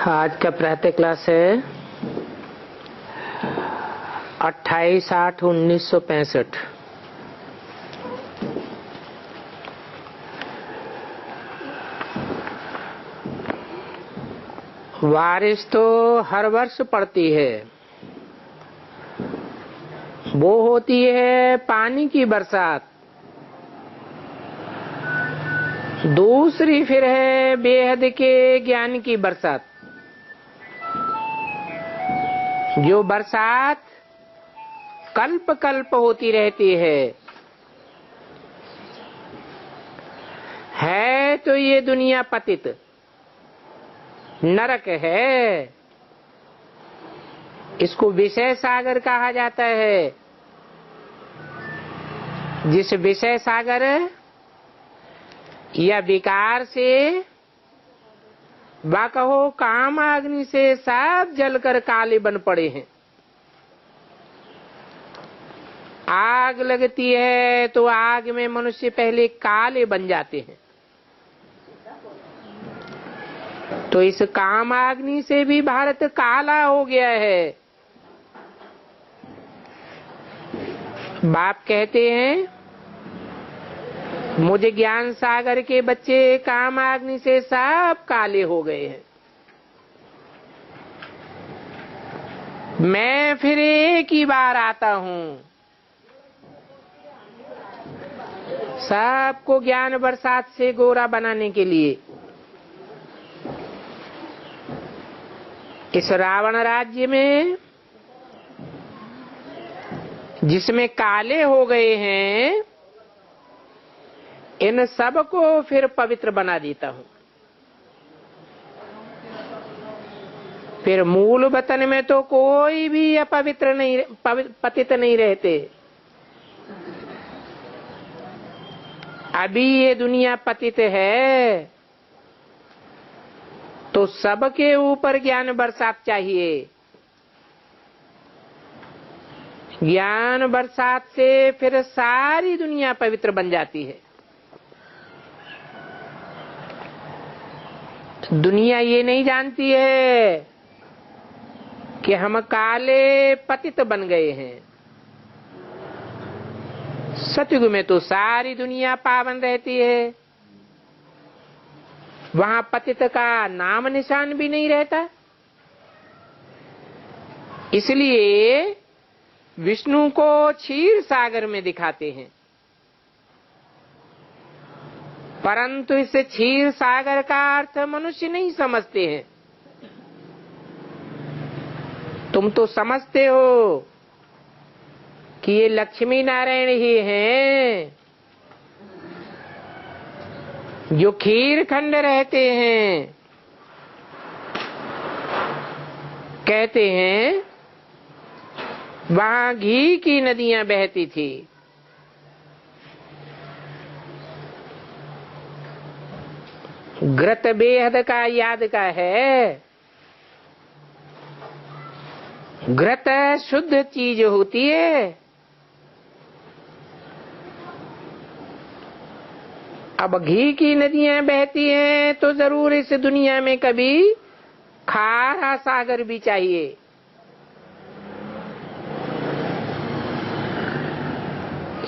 आज का प्रातः क्लास है 28/8/1965। बारिश तो हर वर्ष पड़ती है। वो होती है पानी की बरसात। दूसरी फिर है बेहद के ज्ञान की बरसात। जो बरसात कल्प कल्प होती रहती है तो ये दुनिया पतित नरक है। इसको विषय सागर कहा जाता है। जिस विषय सागर या विकार से वा कहो काम अग्नि से सब जलकर काले बन पड़े हैं। आग लगती है तो आग में मनुष्य पहले काले बन जाते हैं। तो इस काम अग्नि से भी भारत काला हो गया है। बाप कहते हैं मुझे ज्ञान सागर के बच्चे काम अग्नि से सब काले हो गए हैं। मैं फिर एक ही बार आता हूं सबको ज्ञान बरसात से गोरा बनाने के लिए। इस रावण राज्य में जिसमें काले हो गए हैं इन सबको फिर पवित्र बना देता हूं। फिर मूल वतन में तो कोई भी अपवित्र नहीं, पतित नहीं रहते। अभी ये दुनिया पतित है तो सबके ऊपर ज्ञान बरसात चाहिए। ज्ञान बरसात से फिर सारी दुनिया पवित्र बन जाती है। दुनिया ये नहीं जानती है कि हम काले पतित बन गए हैं। सतयुग में तो सारी दुनिया पावन रहती है। वहां पतित का नाम निशान भी नहीं रहता। इसलिए विष्णु को क्षीर सागर में दिखाते हैं। परंतु इस क्षीर सागर का अर्थ मनुष्य नहीं समझते हैं। तुम तो समझते हो कि ये लक्ष्मी नारायण ही हैं जो खीर खंड रहते हैं। कहते हैं वहां घी की नदियां बहती थी। घृत बेहद का याद का है। घृत शुद्ध चीज होती है। अब घी की नदियां बहती हैं तो जरूर इस दुनिया में कभी खारा सागर भी चाहिए।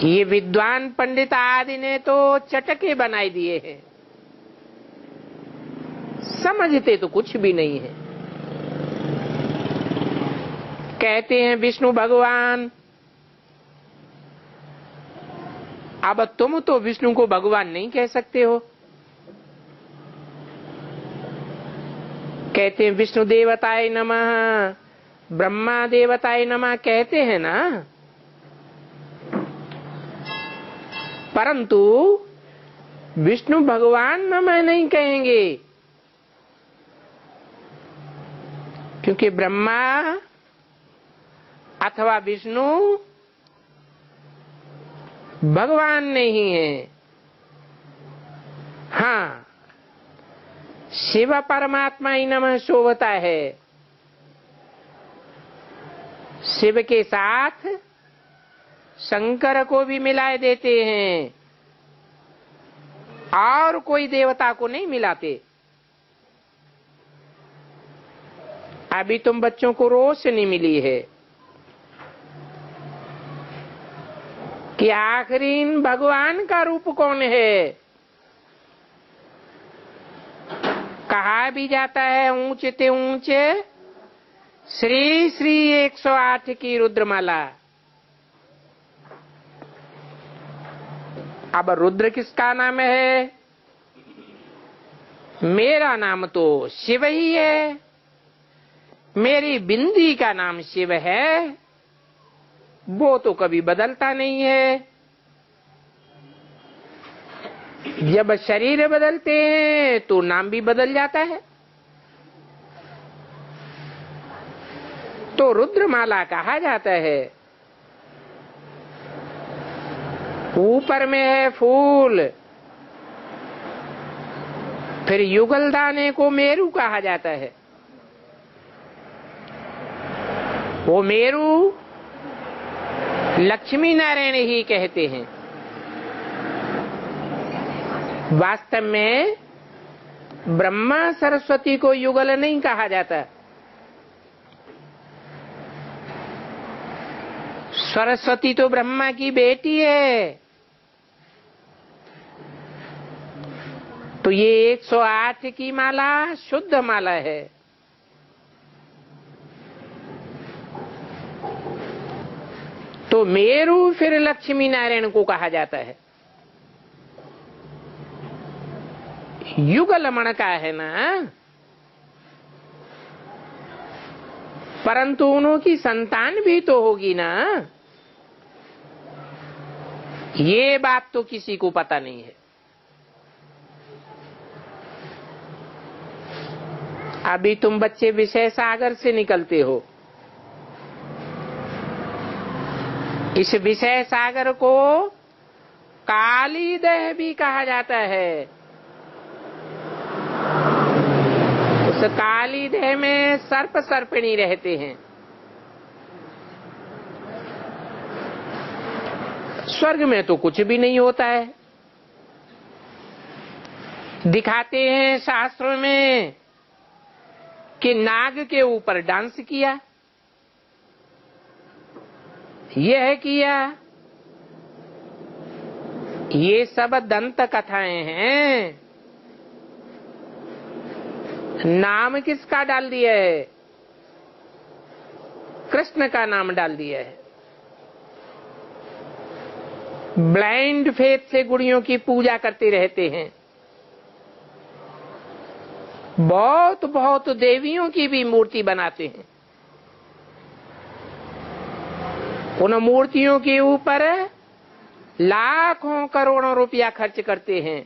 ये विद्वान पंडित आदि ने तो चटके बनाए दिए हैं। समझते तो कुछ भी नहीं है। कहते हैं विष्णु भगवान। अब तुम तो विष्णु को भगवान नहीं कह सकते हो। कहते हैं विष्णु देवताय नमः, ब्रह्मा देवताय नमः कहते हैं ना। परंतु विष्णु भगवान नमः नहीं कहेंगे क्योंकि ब्रह्मा अथवा विष्णु भगवान नहीं है। हाँ, शिव परमात्मा ही नमः शोभता है। शिव के साथ शंकर को भी मिलाए देते हैं और कोई देवता को नहीं मिलाते। अभी तुम बच्चों को रोशनी मिली है कि आखिरी भगवान का रूप कौन है। कहा भी जाता है ऊंचे ते ऊंचे श्री श्री 108 की रुद्रमाला। अब रुद्र किसका नाम है? मेरा नाम तो शिव ही है, मेरी बिंदी का नाम शिव है, वो तो कभी बदलता नहीं है। जब शरीर बदलते हैं तो नाम भी बदल जाता है। तो रुद्रमाला कहा जाता है। ऊपर में है फूल, फिर युगल दाने को मेरू कहा जाता है। वो मेरू लक्ष्मी नारायण ही कहते हैं। वास्तव में ब्रह्मा सरस्वती को युगल नहीं कहा जाता। सरस्वती तो ब्रह्मा की बेटी है। तो ये 108 की माला शुद्ध माला है। तो मेरू फिर लक्ष्मी नारायण को कहा जाता है। युगल मण का है ना, परंतु उनकी संतान भी तो होगी ना, ये बात तो किसी को पता नहीं है। अभी तुम बच्चे विषय सागर से निकलते हो। इस विषय सागर को कालीदह भी कहा जाता है। उस कालीदह में सर्प सर्पिणी रहते हैं। स्वर्ग में तो कुछ भी नहीं होता है। दिखाते हैं शास्त्रों में कि नाग के ऊपर डांस किया, यह किया। ये सब दंत कथाएं हैं। नाम किसका डाल दिया है? कृष्ण का नाम डाल दिया है। ब्लाइंड फेथ से गुड़ियों की पूजा करते रहते हैं। बहुत बहुत देवियों की भी मूर्ति बनाते हैं। उन मूर्तियों के ऊपर लाखों करोड़ों रुपया खर्च करते हैं।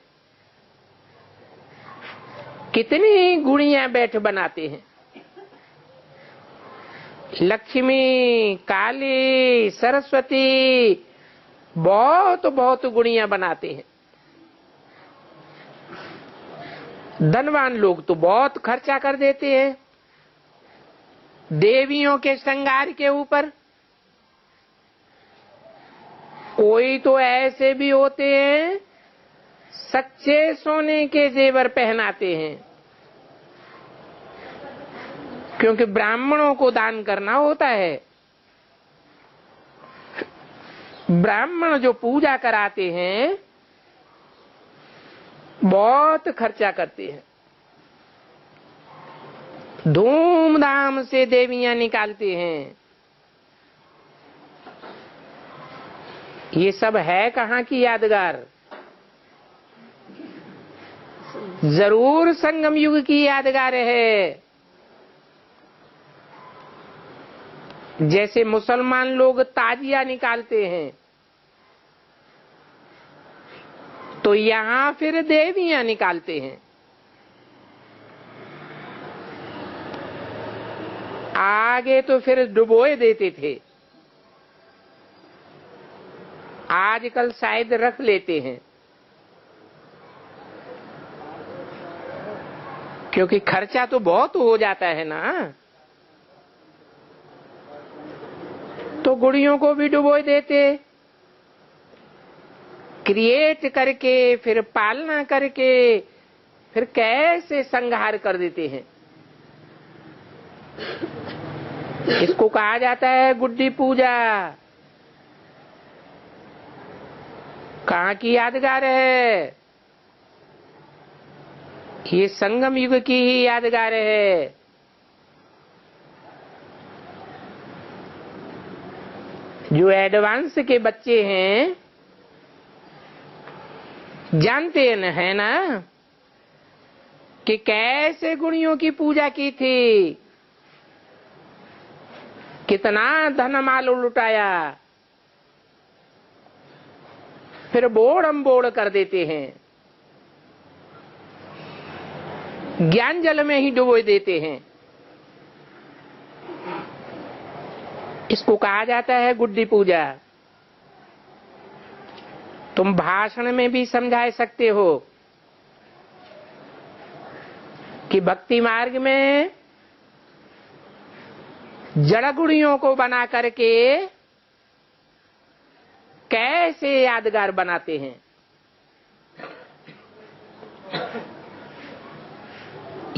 कितनी गुड़ियां बैठ बनाते हैं। लक्ष्मी, काली, सरस्वती, बहुत बहुत गुड़ियां बनाते हैं। धनवान लोग तो बहुत खर्चा कर देते हैं देवियों के श्रृंगार के ऊपर। कोई तो ऐसे भी होते हैं सच्चे सोने के जेवर पहनाते हैं, क्योंकि ब्राह्मणों को दान करना होता है। ब्राह्मण जो पूजा कराते हैं बहुत खर्चा करते हैं। धूमधाम से देवियां निकालते हैं। ये सब है कहाँ की यादगार? जरूर संगम युग की यादगार है। जैसे मुसलमान लोग ताजिया निकालते हैं, तो यहां फिर देवियां निकालते हैं। आगे तो फिर डुबोए देते थे, आजकल शायद रख लेते हैं, क्योंकि खर्चा तो बहुत हो जाता है ना। तो गुड़ियों को भी डुबोए देते, क्रिएट करके फिर पालना करके फिर कैसे संहार कर देते हैं। इसको कहा जाता है गुड्डी पूजा। कहाँ की यादगार है? ये संगम युग की ही यादगार है। जो एडवांस के बच्चे हैं जानते है ना कि कैसे गुणियों की पूजा की थी, कितना धन माल लुटाया, फिर बोड़म बोड़ कर देते हैं, ज्ञान जल में ही डुबो देते हैं। इसको कहा जाता है गुड्डी पूजा। तुम भाषण में भी समझा सकते हो कि भक्ति मार्ग में जड़ गुड़ियों को बना करके कैसे यादगार बनाते हैं।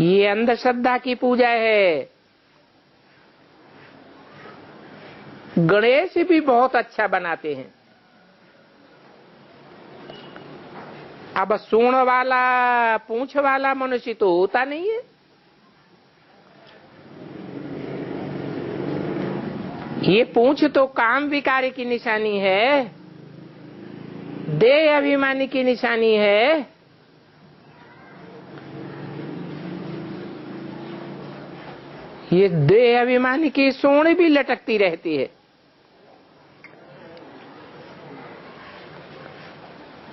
ये अंधश्रद्धा की पूजा है। गणेश भी बहुत अच्छा बनाते हैं। अब सूंड वाला पूंछ वाला मनुष्य तो होता नहीं है। ये पूंछ तो काम विकारी की निशानी है, देह अभिमानी की निशानी है। ये देह अभिमानी की सूंड भी लटकती रहती है।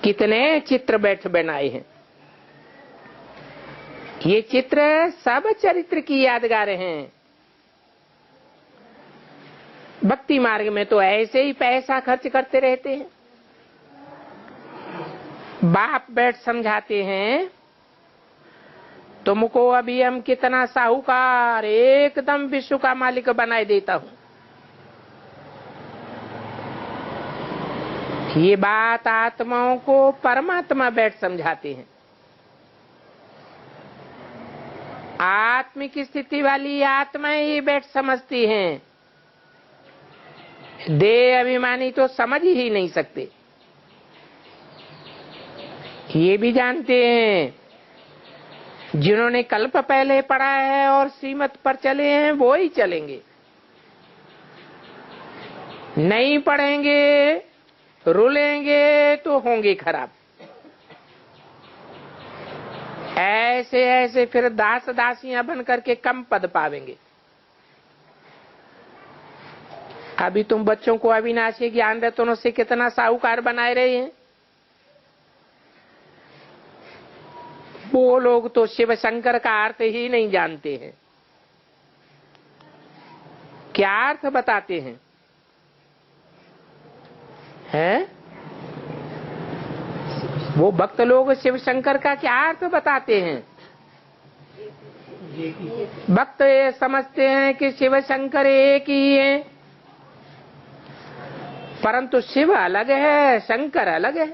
कितने चित्र बैठ बनाए हैं। ये चित्र सब चरित्र की यादगार हैं। भक्ति मार्ग में तो ऐसे ही पैसा खर्च करते रहते हैं। बाप बैठ समझाते हैं, तुमको अभी हम कितना साहूकार, एकदम विश्व का मालिक बनाए देता हूं। ये बात आत्माओं को परमात्मा बैठ समझाते हैं। आत्मिक स्थिति वाली आत्माएं ही बैठ समझती हैं। देह अभिमानी तो समझ ही नहीं सकते। ये भी जानते हैं जिन्होंने कल्प पहले पढ़ा है और श्रीमत पर चले हैं वो ही चलेंगे। नहीं पढ़ेंगे, रुलेंगे तो होंगे खराब। ऐसे ऐसे फिर दास दासियां बन करके कम पद पावेंगे। अभी तुम बच्चों को अविनाशी ज्ञान रत्नों से कितना साहूकार बनाए रहे हैं। वो लोग तो शिव शंकर का अर्थ ही नहीं जानते हैं। क्या अर्थ बताते हैं? हैं? वो भक्त लोग शिव शंकर का क्या अर्थ बताते हैं? भक्त ये समझते हैं कि शिव शंकर एक ही है, परंतु शिव अलग है, शंकर अलग है।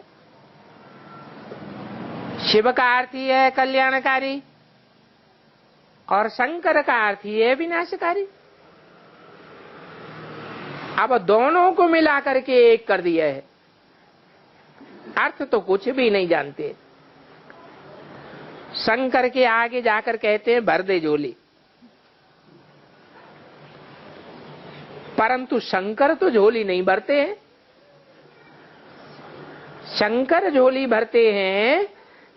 शिव का अर्थ ही है कल्याणकारी और शंकर का अर्थ ही है विनाशकारी। अब दोनों को मिला करके एक कर दिया है। अर्थ तो कुछ भी नहीं जानते। शंकर के आगे जाकर कहते हैं भर दे झोली, परंतु शंकर तो झोली नहीं भरते हैं। शंकर झोली भरते हैं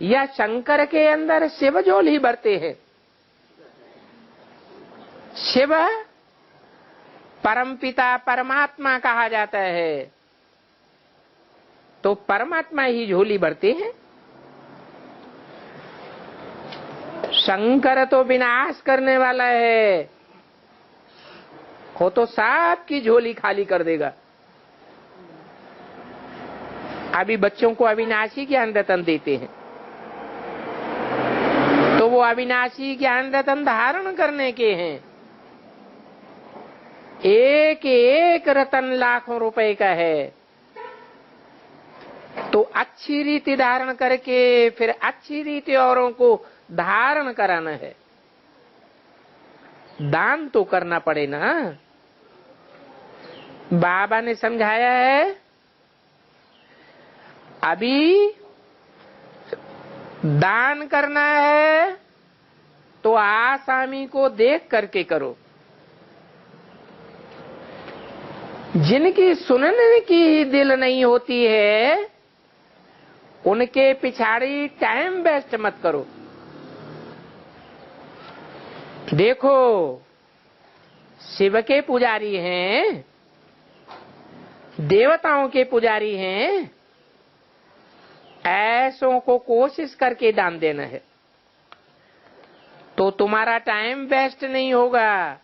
या शंकर के अंदर शिव झोली भरते हैं? शिव परमपिता परमात्मा कहा जाता है, तो परमात्मा ही झोली भरते हैं। शंकर तो विनाश करने वाला है, वो तो सब की झोली खाली कर देगा। अभी बच्चों को अविनाशी ज्ञान रतन देते हैं, तो वो अविनाशी ज्ञान रतन धारण करने के हैं। एक एक रतन लाखों रुपए का है, तो अच्छी रीति धारण करके फिर अच्छी रीति औरों को धारण कराना है। दान तो करना पड़े ना। बाबा ने समझाया है, अभी दान करना है तो आसामी को देख करके करो। जिनकी सुनने की दिल नहीं होती है उनके पिछाड़ी टाइम वेस्ट मत करो। देखो, शिव के पुजारी हैं, देवताओं के पुजारी हैं, ऐसों को कोशिश करके दान देना है तो तुम्हारा टाइम वेस्ट नहीं होगा।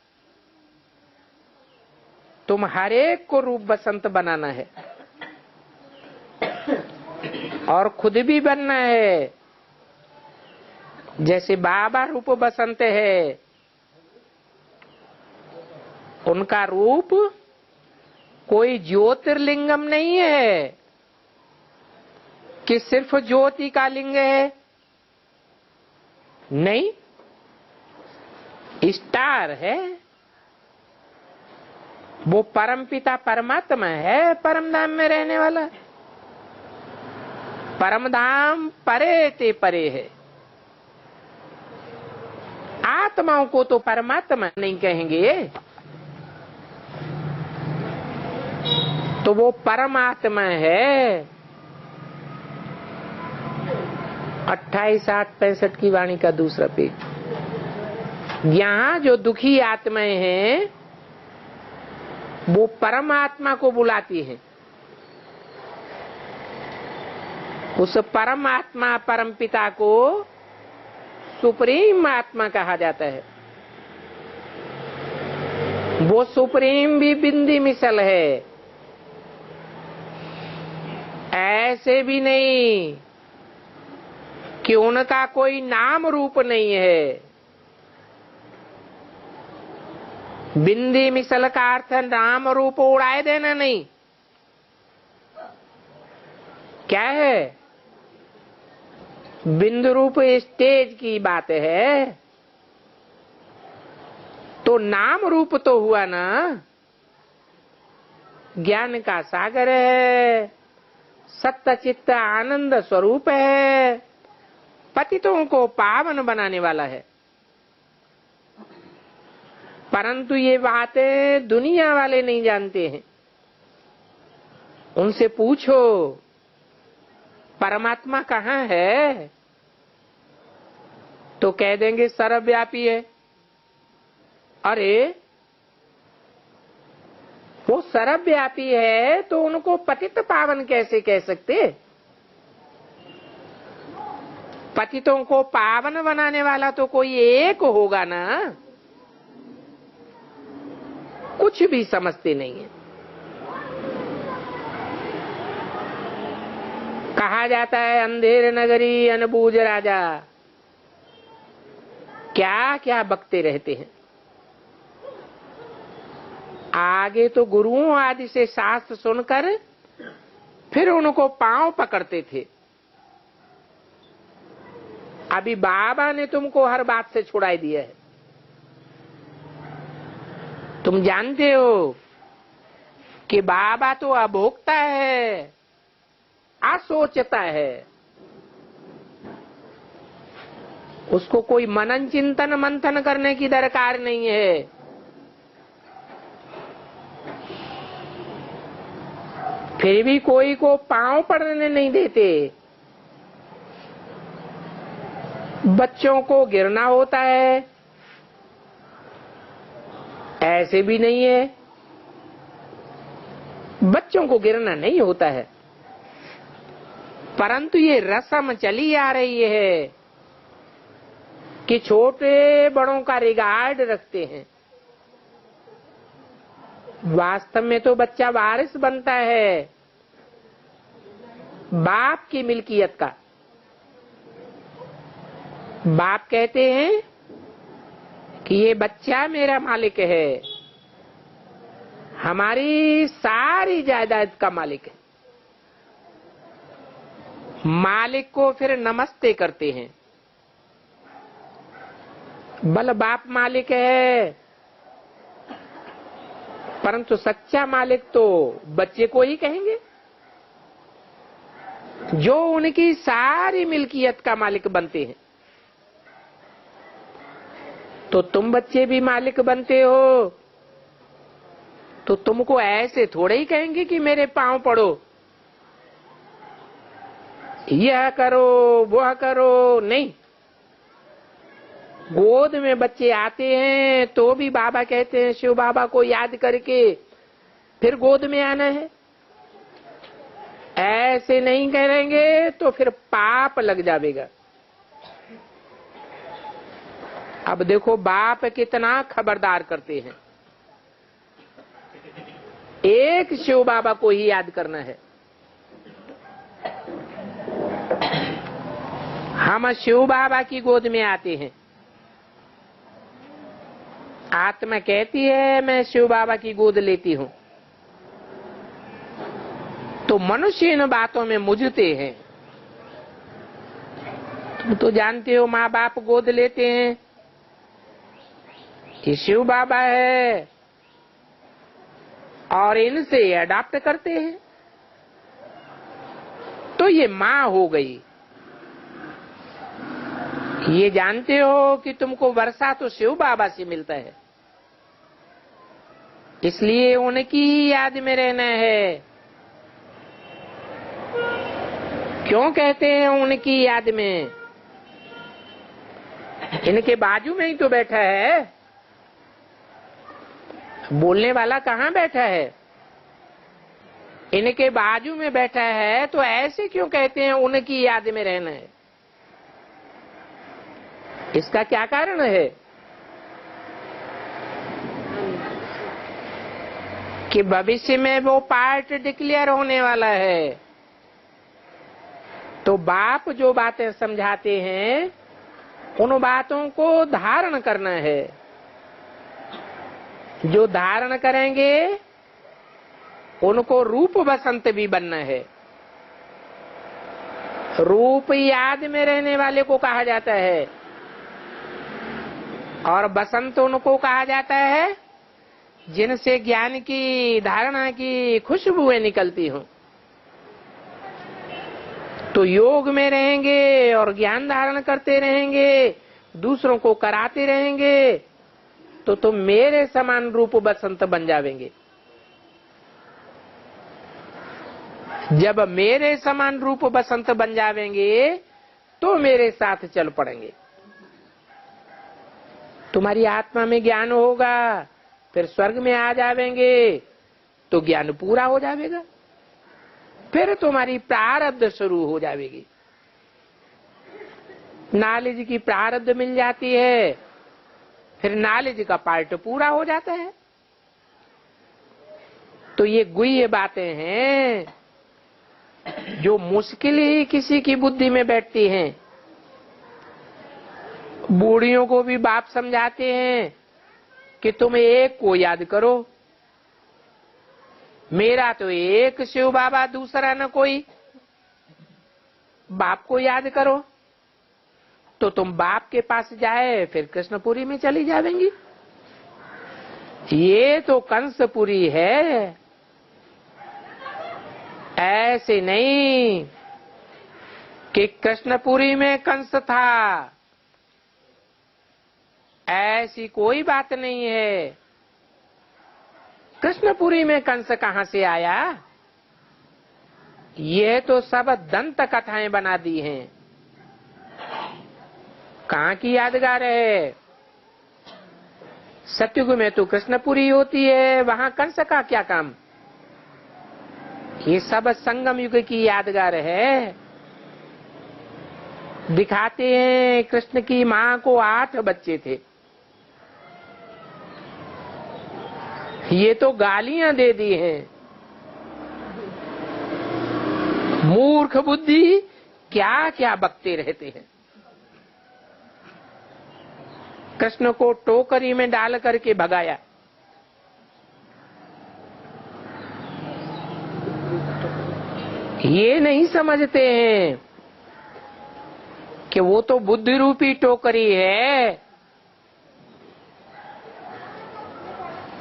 तुम हर एक को रूप बसंत बनाना है और खुद भी बनना है। जैसे बाबा रूप बसंत है, उनका रूप कोई ज्योतिर्लिंगम नहीं है कि सिर्फ ज्योति का लिंग है, नहीं, स्टार है। वो परमपिता परमात्मा है, परम धाम में रहने वाला। परम धाम परे ते परे है। आत्माओं को तो परमात्मा नहीं कहेंगे, तो वो परमात्मा है। 28, 8, 65 की वाणी का दूसरा पेज। यहाँ जो दुखी आत्माएं हैं वो परमात्मा को बुलाती हैं। उस परमात्मा परम पिता को सुप्रीम आत्मा कहा जाता है। वो सुप्रीम भी बिंदी मिसल है, ऐसे भी नहीं कि उनका कोई नाम रूप नहीं है। बिंदी मिसल का अर्थ नाम रूप उड़ाए देना नहीं। क्या है? बिंदु रूप स्टेज की बात है, तो नाम रूप तो हुआ ना। ज्ञान का सागर है, सत्य चित्त आनंद स्वरूप है, पतितों को पावन बनाने वाला है। परंतु ये बातें दुनिया वाले नहीं जानते हैं। उनसे पूछो परमात्मा कहाँ है, तो कह देंगे सर्वव्यापी है। अरे वो सर्वव्यापी है तो उनको पतित पावन कैसे कह सकते? पतितों को पावन बनाने वाला तो कोई एक होगा ना। कुछ भी समझते नहीं है। कहा जाता है अंधेर नगरी अनबूझ राजा, क्या क्या बकते रहते हैं। आगे तो गुरुओं आदि से शास्त्र सुनकर फिर उनको पांव पकड़ते थे। अभी बाबा ने तुमको हर बात से छुड़ाई दिया है। तुम जानते हो कि बाबा तो अभोक्ता है, असोचता है। उसको कोई मनन चिंतन मंथन करने की दरकार नहीं है। फिर भी कोई को पांव पड़ने नहीं देते। बच्चों को गिरना होता है, ऐसे भी नहीं है। बच्चों को गिरना नहीं होता है, परंतु ये रस्म चली आ रही है कि छोटे बड़ों का रिगार्ड रखते हैं। वास्तव में तो बच्चा वारिस बनता है बाप की मिल्कियत का। बाप कहते हैं कि ये बच्चा मेरा मालिक है, हमारी सारी जायदाद का मालिक है। मालिक को फिर नमस्ते करते हैं। बल बाप मालिक है, परंतु सच्चा मालिक तो बच्चे को ही कहेंगे, जो उनकी सारी मिल्कियत का मालिक बनते हैं। तो तुम बच्चे भी मालिक बनते हो, तो तुमको ऐसे थोड़े ही कहेंगे कि मेरे पांव पड़ो, यह करो वह करो, नहीं। गोद में बच्चे आते हैं तो भी बाबा कहते हैं शिव बाबा को याद करके फिर गोद में आना है। ऐसे नहीं करेंगे तो फिर पाप लग जाएगा। अब देखो बाप कितना खबरदार करते हैं, एक शिव बाबा को ही याद करना है। हम शिव बाबा की गोद में आते हैं, आत्मा कहती है मैं शिव बाबा की गोद लेती हूं, तो मनुष्य इन बातों में मुझते हैं। तुम तो जानते हो माँ बाप गोद लेते हैं कि शिव बाबा है और इनसे अडॉप्ट करते हैं, तो ये माँ हो गई। ये जानते हो कि तुमको वर्षा तो शिव बाबा से मिलता है, इसलिए उनकी याद में रहना है। क्यों कहते हैं उनकी याद में? इनके बाजू में ही तो बैठा है, बोलने वाला कहाँ बैठा है? इनके बाजू में बैठा है, तो ऐसे क्यों कहते हैं उनकी याद में रहना है? इसका क्या कारण है? कि भविष्य में वो पार्ट डिक्लेयर होने वाला है। तो बाप जो बातें समझाते हैं उन बातों को धारण करना है। जो धारण करेंगे उनको रूप बसंत भी बनना है। रूप याद में रहने वाले को कहा जाता है और बसंत उनको कहा जाता है जिनसे ज्ञान की धारणा की खुशबुएं निकलती हों। तो योग में रहेंगे और ज्ञान धारण करते रहेंगे, दूसरों को कराते रहेंगे, तो तुम मेरे समान रूप बसंत बन जावेंगे। जब मेरे समान रूप बसंत बन जावेंगे तो मेरे साथ चल पड़ेंगे। तुम्हारी आत्मा में ज्ञान होगा, फिर स्वर्ग में आ जावेंगे तो ज्ञान पूरा हो जाएगा, फिर तुम्हारी प्रारब्ध शुरू हो जाएगी। नॉलेज की प्रारब्ध मिल जाती है, फिर नॉलेज का पार्ट पूरा हो जाता है। तो ये गुह्य बातें हैं जो मुश्किल ही किसी की बुद्धि में बैठती हैं। बूढ़ियों को भी बाप समझाते हैं कि तुम एक को याद करो, मेरा तो एक शिव बाबा, दूसरा न कोई। बाप को याद करो तो तुम बाप के पास जाए फिर कृष्णपुरी में चली जाएंगी। ये तो कंसपुरी है, ऐसे नहीं कि कृष्णपुरी में कंस था, ऐसी कोई बात नहीं है। कृष्णपुरी में कंस कहां से आया? ये तो सब दंत कथाएं बना दी हैं। कहां की यादगार है? सतयुग में तो कृष्णपुरी होती है, वहां कंस का क्या काम? ये सब संगम युग की यादगार है। दिखाते हैं कृष्ण की मां को 8 बच्चे थे। ये तो गालियां दे दी हैं। मूर्ख बुद्धि क्या क्या बकते रहते हैं। कृष्ण को टोकरी में डाल करके भगाया। ये नहीं समझते हैं कि वो तो बुद्धि रूपी टोकरी है,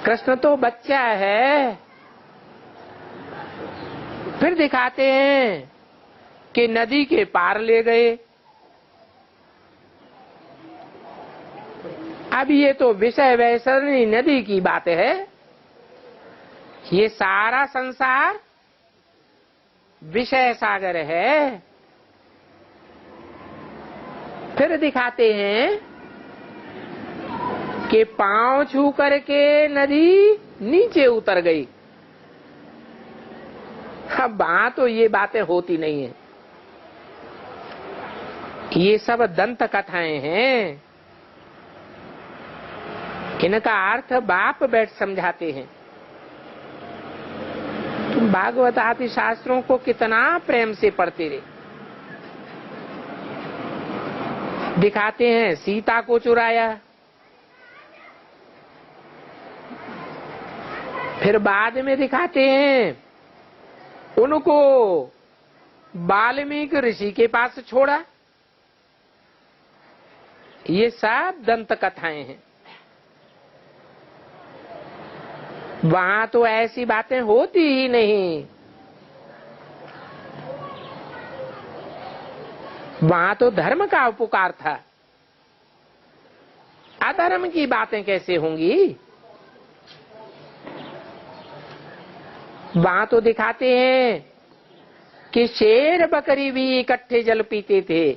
कृष्ण तो बच्चा है। फिर दिखाते हैं कि नदी के पार ले गए। अब ये तो विषय वैतरणी नदी की बात है। ये सारा संसार विषय सागर है। फिर दिखाते हैं कि पांव छू करके नदी नीचे उतर गई। अब वहां तो ये बातें होती नहीं है। ये सब दंत कथाएं हैं। इनका अर्थ बाप बैठ समझाते हैं। तुम भागवत आदि शास्त्रों को कितना प्रेम से पढ़ते रहे। दिखाते हैं सीता को चुराया, फिर बाद में दिखाते हैं उनको वाल्मीकि ऋषि के पास छोड़ा। ये सब दंत कथाएं हैं। वहां तो ऐसी बातें होती ही नहीं। वहां तो धर्म का उपकार था। अधर्म की बातें कैसे होंगी। वहां तो दिखाते हैं कि शेर बकरी भी इकट्ठे जल पीते थे।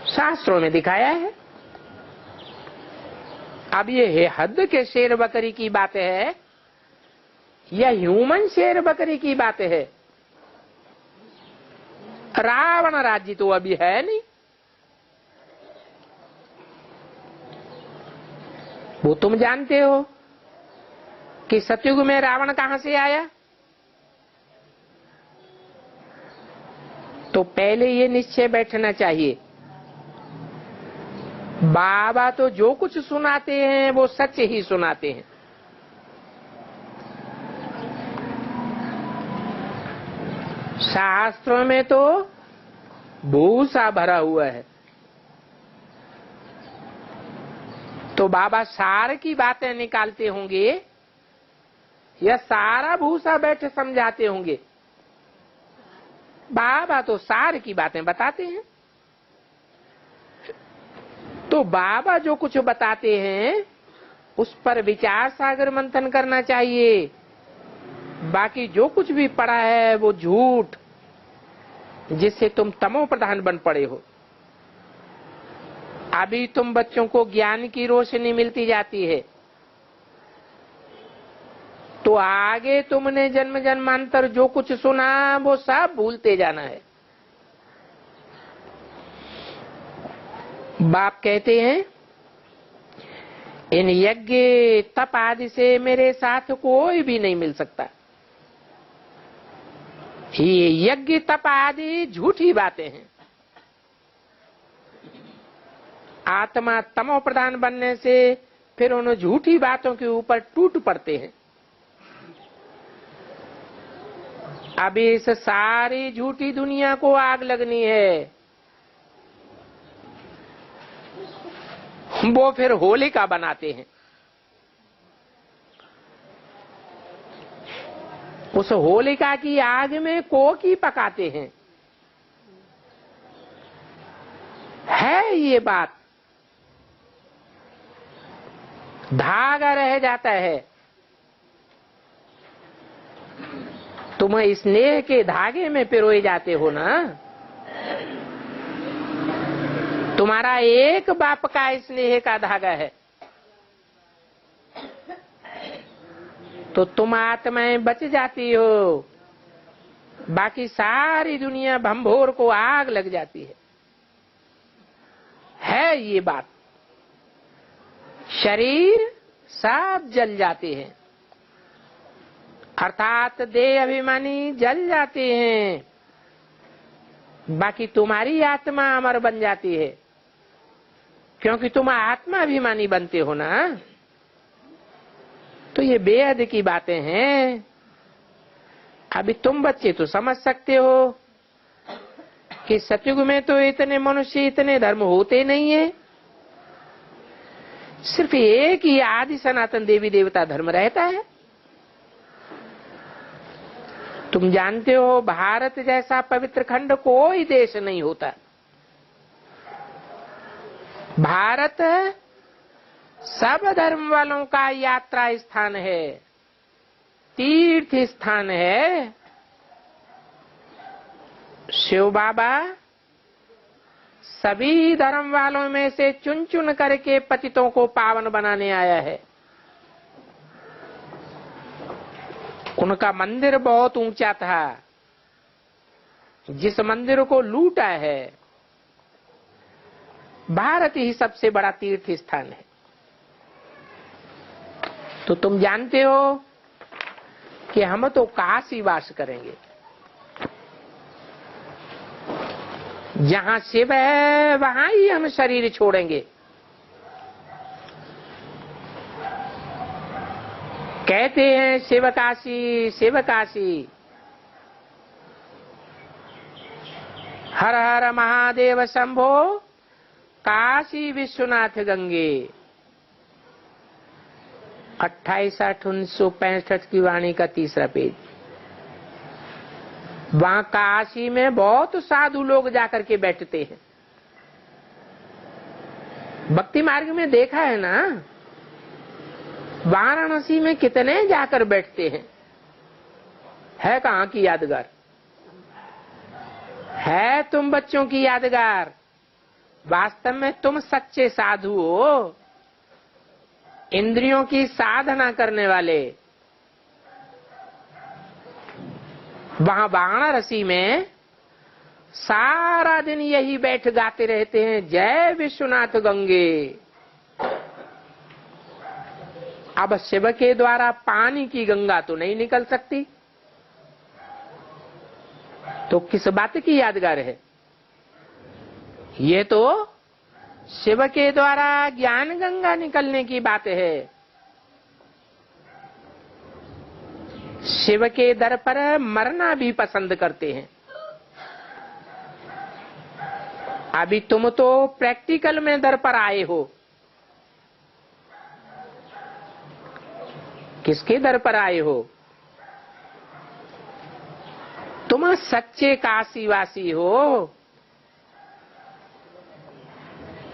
शास्त्रों में दिखाया है। अब ये हद के शेर बकरी की बात है या ह्यूमन शेर बकरी की बात है। रावण राज्य तो अभी है नहीं। वो तुम जानते हो कि सतयुग में रावण कहां से आया। तो पहले ये निश्चय बैठना चाहिए, बाबा तो जो कुछ सुनाते हैं वो सच ही सुनाते हैं। शास्त्रों में तो भूसा भरा हुआ है। तो बाबा सार की बातें निकालते होंगे या सारा भूसा बैठे समझाते होंगे। बाबा तो सार की बातें बताते हैं। तो बाबा जो कुछ बताते हैं उस पर विचार सागर मंथन करना चाहिए। बाकी जो कुछ भी पढ़ा है वो झूठ, जिससे तुम तमो प्रधान बन पड़े हो। अभी तुम बच्चों को ज्ञान की रोशनी मिलती जाती है, तो आगे तुमने जन्म जन्मांतर जो कुछ सुना वो सब भूलते जाना है। बाप कहते हैं इन यज्ञ तप आदि से मेरे साथ कोई भी नहीं मिल सकता। ये यज्ञ तप आदि झूठी बातें हैं। आत्मा तमो प्रधान बनने से फिर उन झूठी बातों के ऊपर टूट पड़ते हैं। अभी इस सारी झूठी दुनिया को आग लगनी है। वो फिर होलिका बनाते हैं। उस होलिका की आग में कोकी पकाते हैं। है ये बात। धागा रह जाता है। तुम स्नेह के धागे में पिरोए जाते हो ना। तुम्हारा एक बाप का स्नेह का धागा है, तो तुम आत्माएं बच जाती हो। बाकी सारी दुनिया भंभोर को आग लग जाती है ये बात। शरीर सब जल जाते हैं, अर्थात देह अभिमानी जल जाते हैं। बाकी तुम्हारी आत्मा अमर बन जाती है, क्योंकि तुम आत्मा अभिमानी बनते हो ना। तो ये बेहद की बातें हैं। अभी तुम बच्चे तो समझ सकते हो कि सतयुग में तो इतने मनुष्य इतने धर्म होते नहीं है, सिर्फ एक ही आदि सनातन देवी देवता धर्म रहता है। तुम जानते हो भारत जैसा पवित्र खंड कोई देश नहीं होता। भारत सब धर्म वालों का यात्रा स्थान है, तीर्थ स्थान है। शिव बाबा सभी धर्म वालों में से चुन चुन करके पतितों को पावन बनाने आया है। उनका मंदिर बहुत ऊंचा था, जिस मंदिर को लूटा है। भारत ही सबसे बड़ा तीर्थ स्थान है। तो तुम जानते हो कि हम तो काशी वास करेंगे। जहां शिव है वहां ही हम शरीर छोड़ेंगे। कहते हैं शिव काशी शिव काशी, हर हर महादेव शंभो, काशी विश्वनाथ गंगे। 28/8/1965 की वाणी का 3रा पेज। वहां काशी में बहुत साधु लोग जाकर के बैठते हैं। भक्ति मार्ग में देखा है ना, वाराणसी में कितने जाकर बैठते हैं। है कहां की यादगार? है तुम बच्चों की यादगार। वास्तव में तुम सच्चे साधु हो, इंद्रियों की साधना करने वाले। वहां वाराणसी में सारा दिन यही बैठ गाते रहते हैं, जय विश्वनाथ गंगे। अब शिव के द्वारा पानी की गंगा तो नहीं निकल सकती, तो किस बात की यादगार है? ये तो शिव के द्वारा ज्ञान गंगा निकलने की बात है। शिव के दर पर मरना भी पसंद करते हैं। अभी तुम तो प्रैक्टिकल में दर पर आए हो। किसके दर पर आए हो? तुम सच्चे काशीवासी हो।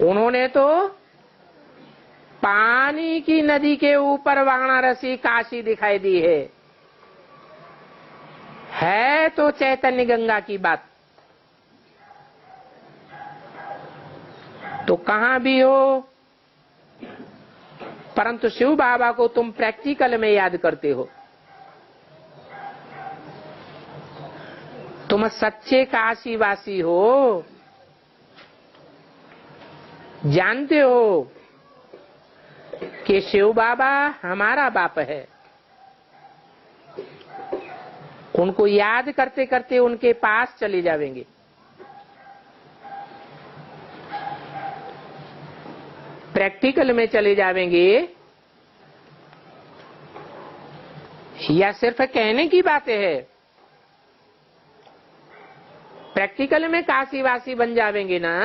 उन्होंने तो पानी की नदी के ऊपर वाराणसी काशी दिखाई दी है तो चैतन्य गंगा की बात। तो कहां भी हो, परंतु शिव बाबा को तुम प्रैक्टिकल में याद करते हो। तुम सच्चे काशीवासी हो। जानते हो कि शिव बाबा हमारा बाप है। उनको याद करते करते उनके पास चले जाएंगे। प्रैक्टिकल में चले जाएंगे या सिर्फ कहने की बातें है? प्रैक्टिकल में काशीवासी बन जाएंगे ना,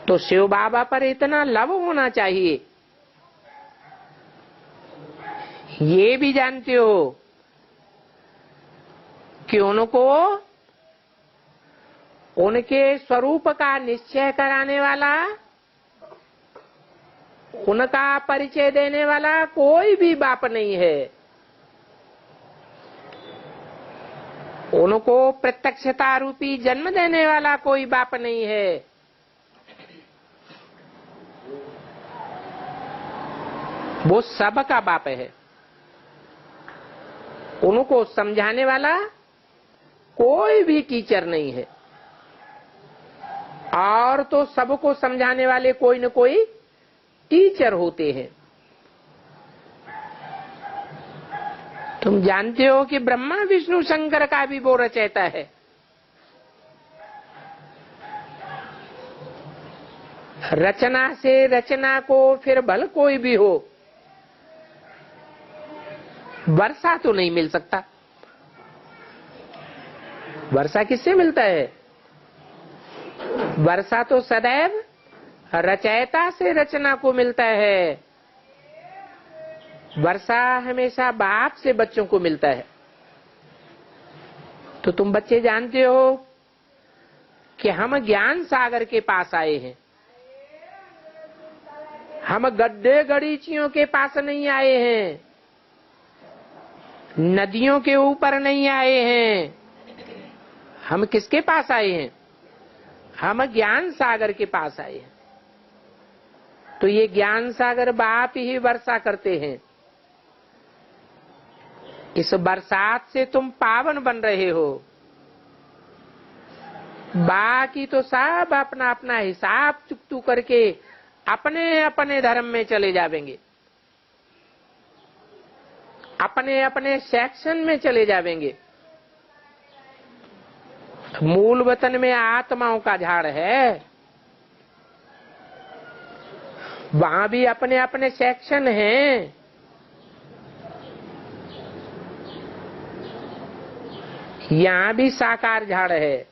तो शिव बाबा पर इतना लव होना चाहिए। ये भी जानते हो कि उनको उनके स्वरूप का निश्चय कराने वाला, उनका परिचय देने वाला कोई भी बाप नहीं है। उनको प्रत्यक्षता रूपी जन्म देने वाला कोई बाप नहीं है। वो सबका बाप है। उनको समझाने वाला कोई भी टीचर नहीं है, और तो सबको समझाने वाले कोई न कोई टीचर होते हैं। तुम जानते हो कि ब्रह्मा विष्णु शंकर का भी वो रचयिता है। रचना से रचना को फिर भल कोई भी हो, वर्षा तो नहीं मिल सकता। वर्षा किससे मिलता है? वर्षा तो सदैव रचयिता से रचना को मिलता है। वर्षा हमेशा बाप से बच्चों को मिलता है। तो तुम बच्चे जानते हो कि हम ज्ञान सागर के पास आए हैं। हम गड्ढे गड़ीचियों के पास नहीं आए हैं, नदियों के ऊपर नहीं आए हैं। हम किसके पास आए हैं? हम ज्ञान सागर के पास आए हैं। तो ये ज्ञान सागर बाप ही वर्षा करते हैं। इस बरसात से तुम पावन बन रहे हो। बाकी तो सब अपना अपना हिसाब चुकतू करके अपने अपने धर्म में चले जावेंगे, अपने अपने सेक्शन में चले जावेंगे। मूल वतन में आत्माओं का झाड़ है, वहां भी अपने अपने सेक्शन हैं। यहां भी साकार झाड़ है।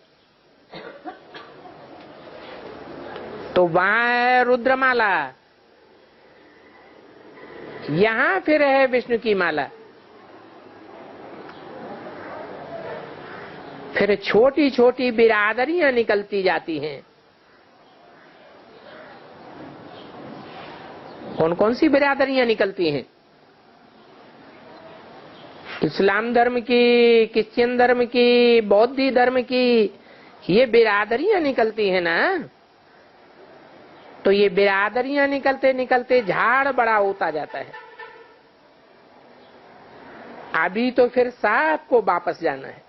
तो वहां है रुद्रमाला, यहां फिर है विष्णु की माला। फिर छोटी छोटी बिरादरियां निकलती जाती हैं। कौन कौन सी बिरादरियां निकलती हैं? इस्लाम धर्म की, क्रिश्चियन धर्म की, बौद्ध धर्म की, ये बिरादरियां निकलती हैं ना। तो ये बिरादरियां निकलते निकलते झाड़ बड़ा होता जाता है। अभी तो फिर सबको वापस जाना है।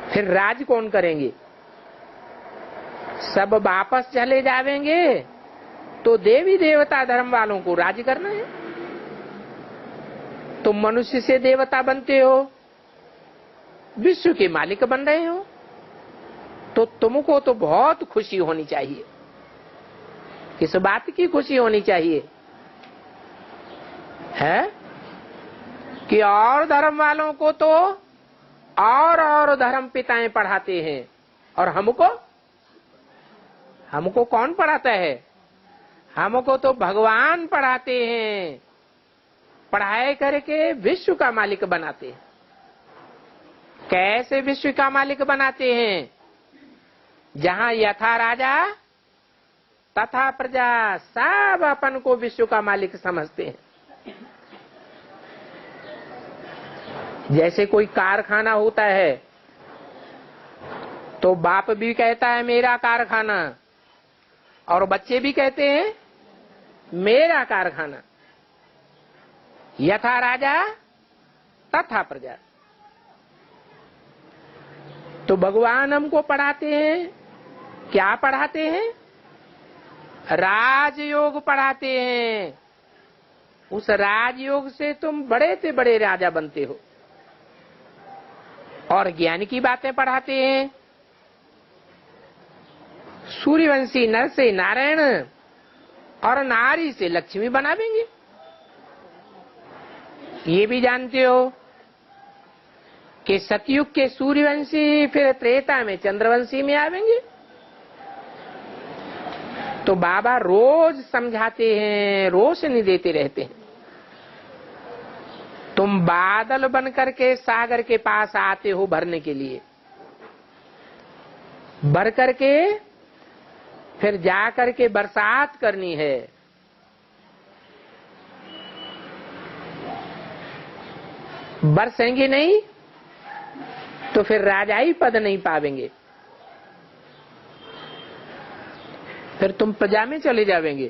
फिर राज कौन करेंगे? सब वापस चले जावेंगे तो देवी देवता धर्म वालों को राज करना है। तुम मनुष्य से देवता बनते हो, विश्व के मालिक बन रहे हो, तो तुमको तो बहुत खुशी होनी चाहिए। किस बात की खुशी होनी चाहिए है? कि और धर्म वालों को तो और धर्म पिताएं पढ़ाते हैं, और हमको कौन पढ़ाता है? हमको तो भगवान पढ़ाते हैं। पढ़ाई करके विश्व का मालिक बनाते हैं। कैसे विश्व का मालिक बनाते हैं? जहां यथा राजा तथा प्रजा, सब अपन को विश्व का मालिक समझते हैं। जैसे कोई कारखाना होता है तो बाप भी कहता है मेरा कारखाना, और बच्चे भी कहते हैं मेरा कारखाना। यथा राजा तथा प्रजा। तो भगवान हमको पढ़ाते हैं, क्या पढ़ाते हैं? राजयोग पढ़ाते हैं। उस राजयोग से तुम बड़े से बड़े राजा बनते हो। और ज्ञान की बातें पढ़ाते हैं। सूर्यवंशी नर से नारायण और नारी से लक्ष्मी बनावेंगे। ये भी जानते हो कि सतयुग के सूर्यवंशी फिर त्रेता में चंद्रवंशी में आवेंगे। तो बाबा रोज समझाते हैं, रोशनी देते रहते हैं। तुम बादल बन करके सागर के पास आते हो भरने के लिए। भर करके फिर जा करके बरसात करनी है। बरसेंगे नहीं तो फिर राजाई पद नहीं पावेंगे, फिर तुम प्रजा में चले जावेंगे।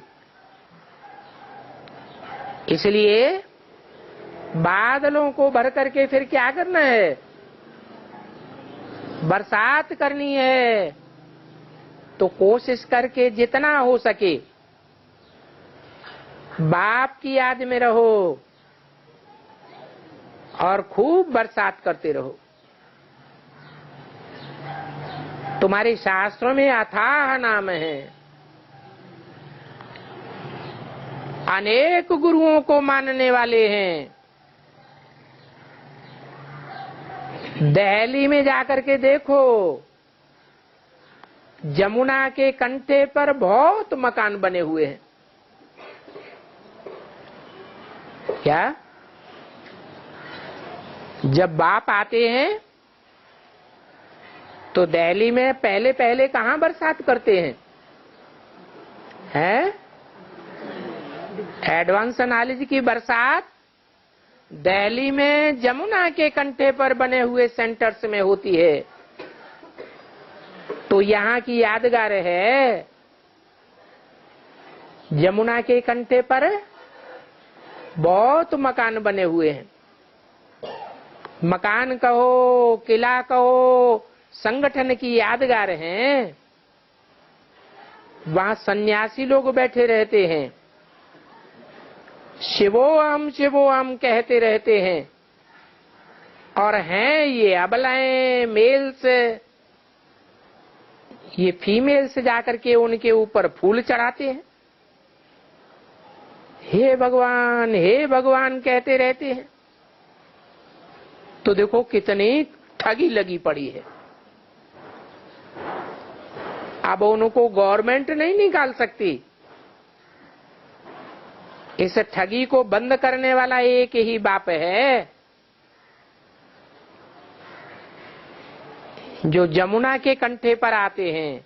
इसलिए बादलों को भर करके फिर क्या करना है? बरसात करनी है। तो कोशिश करके जितना हो सके बाप की याद में रहो और खूब बरसात करते रहो। तुम्हारे शास्त्रों में अथाह नाम है। अनेक गुरुओं को मानने वाले हैं। दिल्ली में जाकर के देखो, जमुना के कंठे पर बहुत मकान बने हुए हैं। क्या जब बाप आते हैं तो दिल्ली में पहले पहले कहां बरसात करते हैं? एडवांस नॉलेज की बरसात दिल्ली में जमुना के कंठे पर बने हुए सेंटर्स में होती है। तो यहाँ की यादगार है, जमुना के कंठे पर बहुत मकान बने हुए हैं। मकान कहो, किला कहो, संगठन की यादगार हैं। वहां सन्यासी लोग बैठे रहते हैं, शिवोहम कहते रहते हैं। और हैं ये अबलाएं, मेल्स, ये फीमेल्स जाकर के उनके ऊपर फूल चढ़ाते हैं, हे भगवान कहते रहते हैं। तो देखो कितनी ठगी लगी पड़ी है। अब उनको गवर्नमेंट नहीं निकाल सकती। इस ठगी को बंद करने वाला एक ही बाप है, जो जमुना के कंठे पर आते हैं।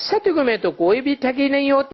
सतयुग में तो कोई भी ठगी नहीं होती।